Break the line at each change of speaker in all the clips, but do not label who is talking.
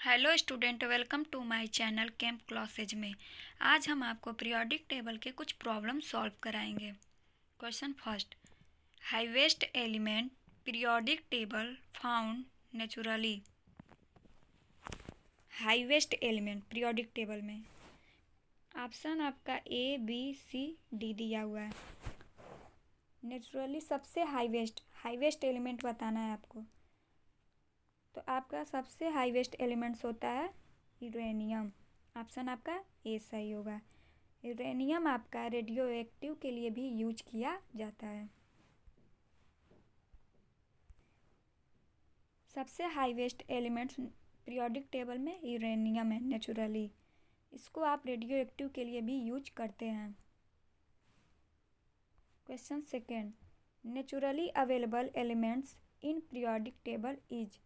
Hello student, welcome to my channel camp classes में। आज हम आपको पीरियोडिक टेबल के कुछ प्रॉब्लम सॉल्व कराएंगे। Question first, highest element periodic table found naturally. Highest element periodic table में ऑप्शन आपका ए बी सी डी दिया हुआ है। नेचुरली सबसे हाईएस्ट एलिमेंट बताना है आपको। तो आपका सबसे हाईएस्ट एलिमेंट्स होता है यूरेनियम। ऑप्शन आपका ए सही होगा। यूरेनियम आपका रेडियो एक्टिव के लिए भी यूज किया जाता है। सबसे हाईएस्ट एलिमेंट्स पीरियोडिक टेबल में यूरेनियम है नेचुरली। इसको आप रेडियो एक्टिव के लिए भी यूज करते हैं। Question second, naturally available elements in periodic table is.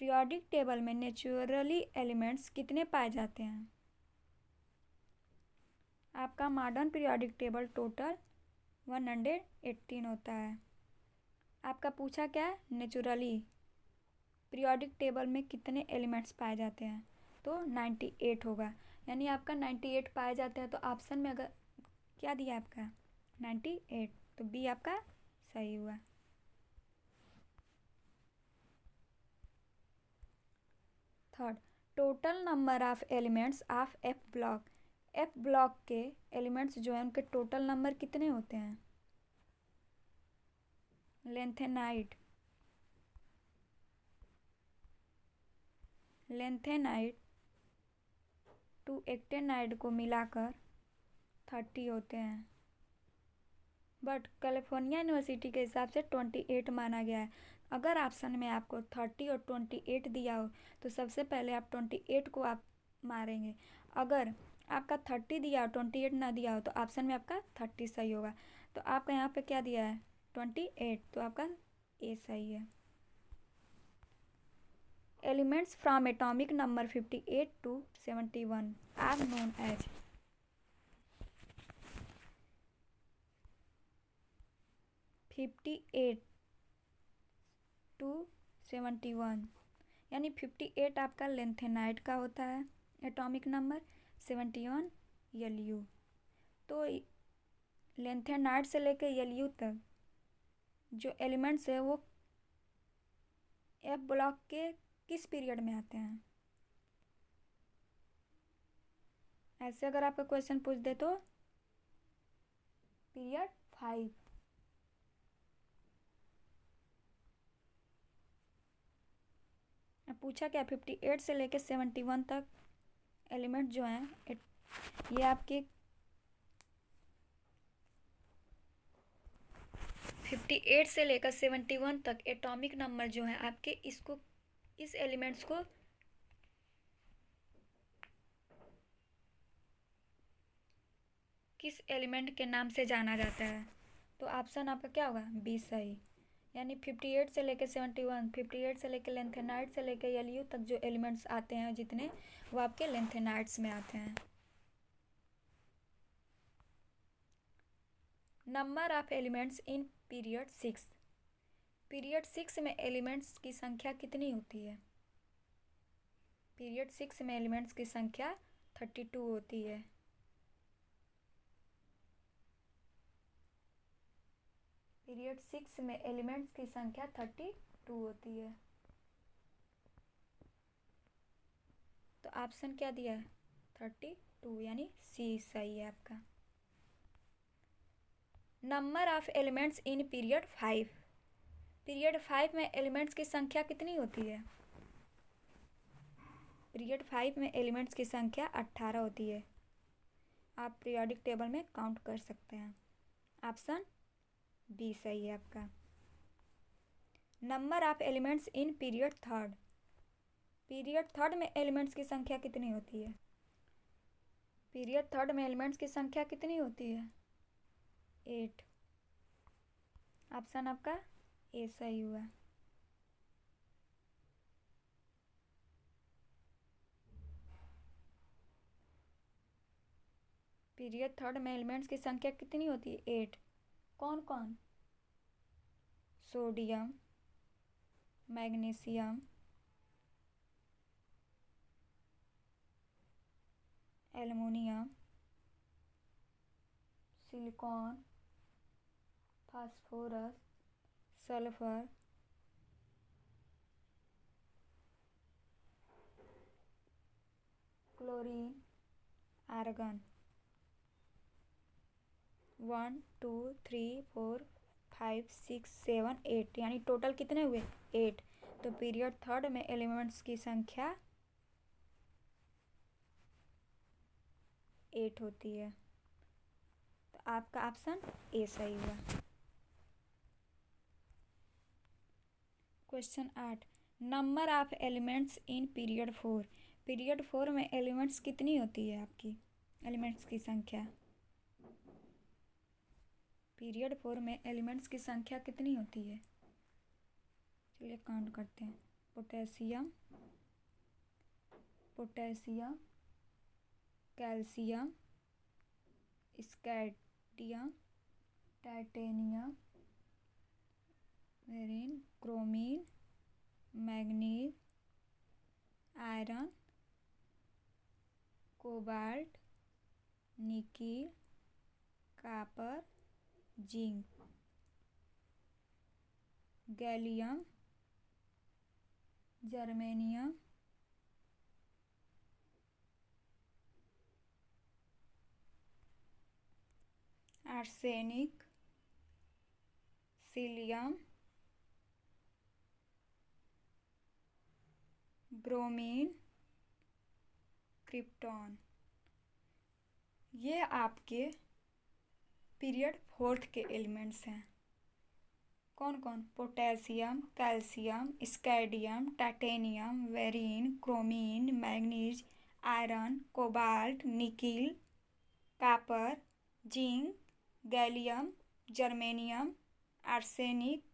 Periodic table में नेचुरली एलिमेंट्स कितने पाए जाते हैं? आपका मॉडर्न पीरियोडिक टेबल टोटल 118 होता है। आपका पूछा क्या है? नेचुरली पीरियोडिक टेबल में कितने एलिमेंट्स पाए जाते हैं? तो 98 होगा। यानी आपका 98 पाए जाते हैं। तो ऑप्शन में अगर क्या दिया आपका 98, तो बी आपका सही हुआ। Third, total number of elements of F block. F block के एलिमेंट्स जो हैं उनके टोटल नंबर कितने होते हैं? लेंथेनाइट टू एक्टेनाइड को मिलाकर 30 होते हैं। बट कैलिफोर्निया यूनिवर्सिटी के हिसाब से 28 माना गया है। अगर ऑप्शन में आपको 30 और 28 दिया हो तो सबसे पहले आप 28 को आप मारेंगे। अगर आपका 30 दिया हो 28 ना दिया हो तो ऑप्शन में आपका 30 सही होगा। तो आपका यहाँ पे क्या दिया है 28, तो आपका ए सही है। Elements from atomic number 58 to 71 are known as. 58 to 71 यानी 58 आपका लेंथेनाइट का होता है एटॉमिक नंबर, 71 एलयू। तो लेंथेनाइट से लेकर एलयू तक जो एलिमेंट्स है वो एफ ब्लॉक के किस पीरियड में आते हैं? ऐसे अगर आपका क्वेश्चन पूछ दे तो पीरियड 5। अब पूछा क्या 58 से लेकर 71 तक एलिमेंट जो हैं ये आपके 58 से लेकर 71 तक एटॉमिक नंबर जो है आपके इसको इस एलिमेंट्स को किस एलिमेंट के नाम से जाना जाता है? तो ऑप्शन आपका क्या होगा बी सही। यानी 58 से लेकर 71, 58 से लेकर लेंथेनाइट से लेकर एलयू तक जो एलिमेंट्स आते हैं जितने वो आपके लेंथेनाइट्स में आते हैं। Number of elements in period 6। Period 6 में एलिमेंट्स की संख्या कितनी होती है? पीरियड 6 में एलिमेंट्स की संख्या 32 होती है। पीरियड 6 में एलिमेंट्स की संख्या 32 होती है। तो ऑप्शन क्या दिया है 32 यानी सी सही है आपका। Number of elements in period 5। Period 5 में एलिमेंट्स की संख्या कितनी होती है? पीरियड 5 में एलिमेंट्स की संख्या 18 होती है। आप पीरियोडिक टेबल में काउंट कर सकते हैं। ऑप्शन बी सही है आपका। Number of elements in period 3। Period 3 में एलिमेंट्स की संख्या कितनी होती है? पीरियड 3 में एलिमेंट्स की संख्या कितनी होती है? 8। ऑप्शन आपका ए सही हुआ। पीरियड 3 में एलिमेंट्स की संख्या कितनी होती है? 8। कौन कौन? Sodium, magnesium, aluminium, silicon, phosphorus, sulphur, chlorine, argon. 1 2 3 4 5 6 7 8 यानी टोटल कितने हुए? 8। तो पीरियड थर्ड में एलिमेंट्स की संख्या 8 होती है। तो आपका ऑप्शन ए सही हुआ। Question 8, number of elements in period 4। Period 4 में एलिमेंट्स कितनी होती है आपकी? एलिमेंट्स की संख्या पीरियड 4 में एलिमेंट्स की संख्या कितनी होती है? चलिए काउंट करते हैं। Potassium, potassium, calcium, scandium, titanium, वेरिन, chromium, manganese, iron, cobalt, nickel, copper, zinc, gallium, germanium, arsenic, selenium, bromine, krypton. ये आपके पीरियड 4 के एलिमेंट्स हैं। कौन कौन? पोटेशियम, कैल्शियम, स्कैंडियम, टाइटेनियम, वेरिन, chromium, manganese, iron, cobalt, nickel, copper, zinc, gallium, germanium, arsenic,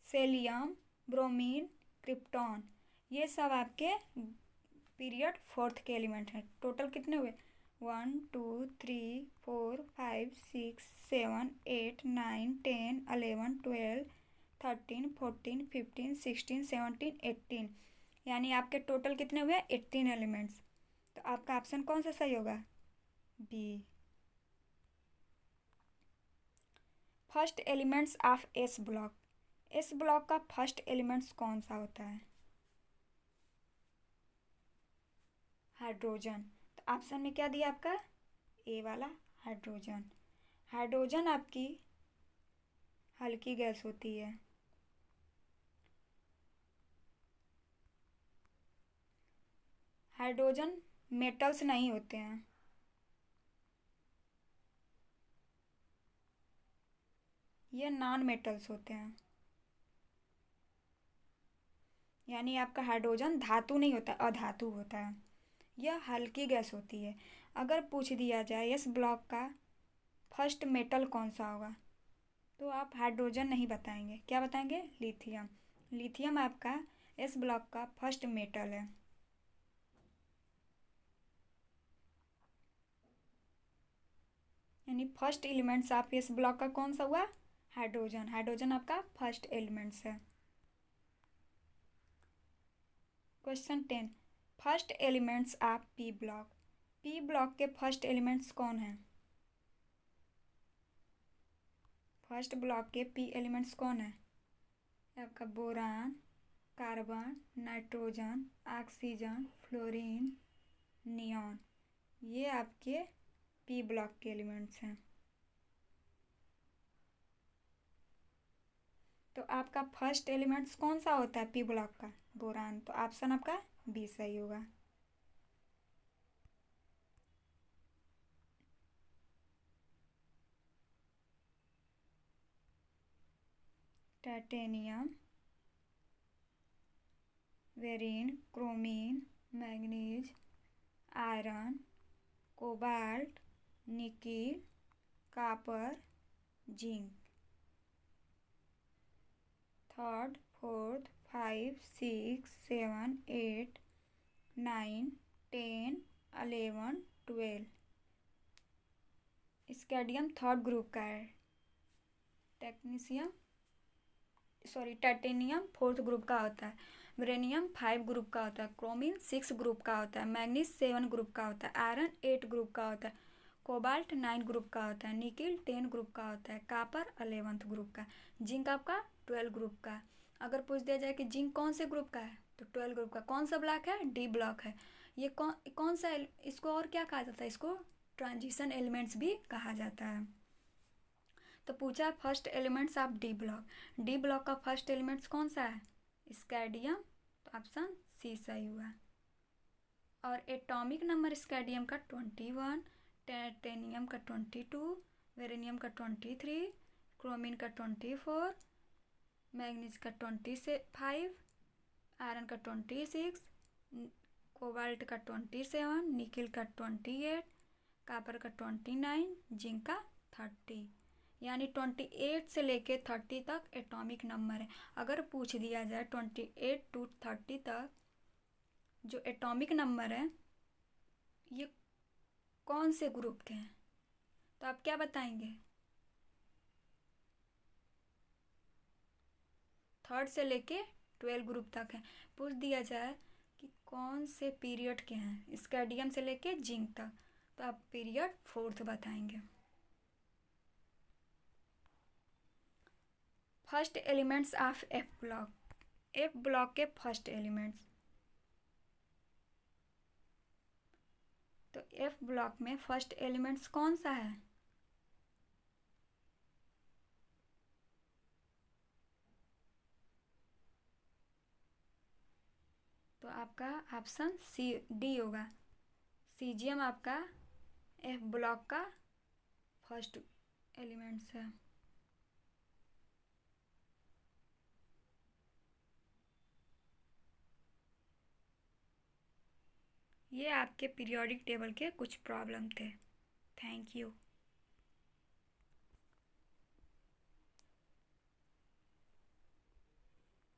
selenium, bromine, krypton. ये सब आपके पीरियड 4 के एलिमेंट हैं। टोटल कितने हुए? 1 2 3 4 5 6 7 8 9 10 11 12 13 14 15 16 17 18 यानी आपके टोटल कितने हुए? 18 एलिमेंट्स। तो आपका ऑप्शन कौन सा सही होगा? B. First elements of S block. एस ब्लॉक का फर्स्ट एलिमेंट्स कौन सा होता है? हाइड्रोजन। तो ऑप्शन में क्या दिया आपका? ए वाला हाइड्रोजन। हाइड्रोजन आपकी हल्की गैस होती है। हाइड्रोजन मेटल्स नहीं होते हैं। ये नॉन मेटल्स होते हैं। यानी आपका हाइड्रोजन धातु नहीं होता, अधातु होता है। यह हल्की गैस होती है। अगर पूछ दिया जाए इस ब्लॉक का फर्स्ट मेटल कौन सा होगा, तो आप हाइड्रोजन नहीं बताएंगे। क्या बताएंगे? लिथियम। लिथियम आपका इस ब्लॉक का फर्स्ट मेटल है। यानी फर्स्ट एलिमेंट्स आप इस ब्लॉक का कौन सा हुआ? हाइड्रोजन। हाइड्रोजन आपका फर्स्ट एलिमेंट्स है। Question 10, first elements of P block. P block के फर्स्ट एलिमेंट्स कौन हैं? फर्स्ट ब्लॉक के पी एलिमेंट्स कौन है? आपका boron, carbon, nitrogen, oxygen, fluorine, neon. ये आपके पी ब्लॉक के एलिमेंट्स हैं। तो आपका फर्स्ट एलिमेंट्स कौन सा होता है पी ब्लॉक का? बोरान। तो ऑप्शन आपका बी सही होगा। टाइटेनियम, वेरिन, chromium, manganese, iron, cobalt, nickel, copper, zinc. 3rd 4th 5 6 7 8 9 10 11 12। Scandium third group का है। टाइटेनियम फोर्थ ग्रुप का होता है। यूरेनियम 5 ग्रुप का होता है, क्रोमिन 6 ग्रुप का होता है, मैग्नीज 7 ग्रुप का होता है, आयरन 8 ग्रुप का होता है, कोबाल्ट 9 ग्रुप का होता है, निकिल 10 ग्रुप का होता है, कापर 11th ग्रुप का, जिंक आपका 12 ग्रुप का है। अगर पूछ दिया जाए कि जिंक कौन से ग्रुप का है तो 12 ग्रुप का। कौन सा ब्लॉक है? डी ब्लॉक है। ये कौन सा इसको और क्या कहा जाता है? इसको ट्रांजिशन एलिमेंट्स भी कहा जाता है। तो पूछा first elements of D block. D block का फर्स्ट एलिमेंट्स कौन सा है? स्कैडियम। तो ऑप्शन सी सही हुआ। और एटॉमिक नंबर स्कैडियम का 21, टाइटेनियम का 22, वेरेनियम का 23, क्रोमिन का 24, मैग्नीज का 25, आयरन का 26, कोबाल्ट का 27, निकिल का 28, कापर का 29, जिंक का 30। यानी 28 से लेके 30 तक एटॉमिक नंबर है। अगर पूछ दिया जाए 28 to 30 तक जो एटॉमिक नंबर है ये कौन से ग्रुप के हैं तो आप क्या बताएंगे? थर्ड से लेके 12 ग्रुप तक है। पूछ दिया जाए कि कौन से पीरियड के हैं स्कैडियम से लेके जिंक तक तो आप पीरियड 4th बताएंगे। First elements of F block. F block के फर्स्ट एलिमेंट्स। तो एफ ब्लॉक में फर्स्ट एलिमेंट्स कौन सा है? तो आपका ऑप्शन सी डी होगा। सीजियम आपका एफ ब्लॉक का फर्स्ट एलिमेंट्स है। ये आपके पीरियोडिक टेबल के कुछ प्रॉब्लम थे। Thank you.